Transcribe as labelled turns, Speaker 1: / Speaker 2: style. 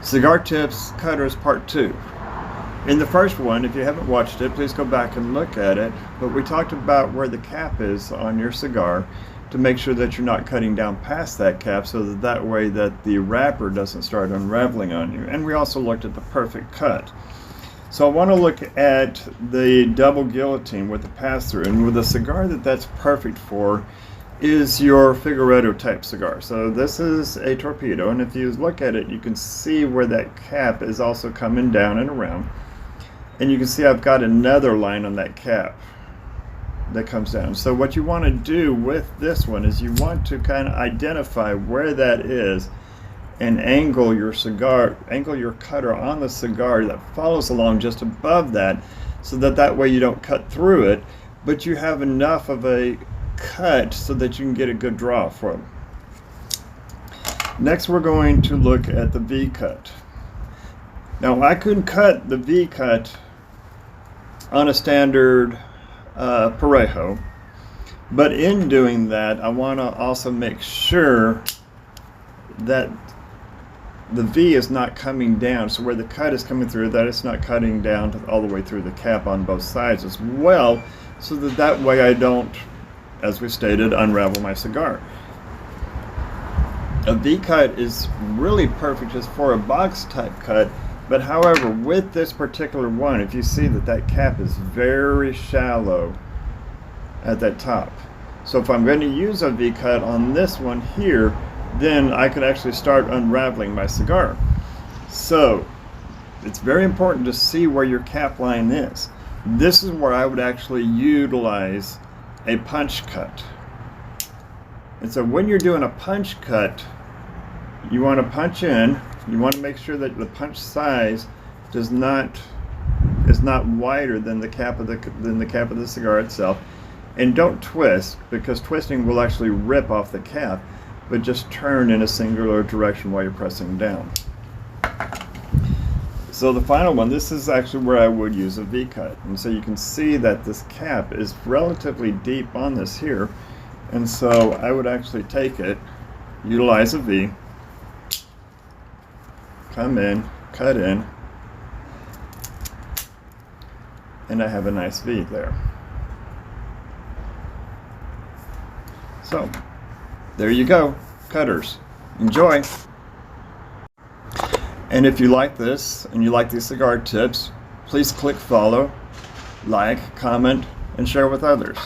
Speaker 1: Cigar Tips Cutters Part 2. In the first one, if you haven't watched it, please go back and look at it. But we talked about where the cap is on your cigar to make sure that you're not cutting down past that cap, so that way that the wrapper doesn't start unraveling on you. And we also looked at the perfect cut. So I want to look at the double guillotine with the pass-through, and with a cigar that's perfect for is your Figueredo type cigar. So this is a torpedo, and if you look at it, you can see where that cap is also coming down and around. And you can see I've got another line on that cap that comes down. So what you want to do with this one is you want to kind of identify where that is and angle your cutter on the cigar that follows along just above that, so that way you don't cut through it, but you have enough of a cut so that you can get a good draw from. Next, we're going to look at the Vcut. Now, I couldn't cut the Vcut on a standard Parejo, but in doing that, I want to also make sure that the V is not coming down, so where the cut is coming through, that it's not cutting down all the way through the cap on both sides as well, so that way I don't, as we stated, unravel my cigar. A V-cut is really perfect just for a box type cut, but however, with this particular one, if you see that cap is very shallow at that top. So if I'm going to use a V-cut on this one here, then I could actually start unraveling my cigar. So it's very important to see where your cap line is. This is where I would actually utilize a punch cut. And so when you're doing a punch cut, you want to punch in. You want to make sure that the punch size is not wider than the cap of the cigar itself. And don't twist, because twisting will actually rip off the cap, but just turn in a singular direction while you're pressing down. So the final one, this is actually where I would use a V-cut. And so you can see that this cap is relatively deep on this here. And so I would actually take it, utilize a V, come in, cut in, and I have a nice V there. So there you go, cutters. Enjoy. And if you like this and you like these cigar tips, please click follow, like, comment, and share with others.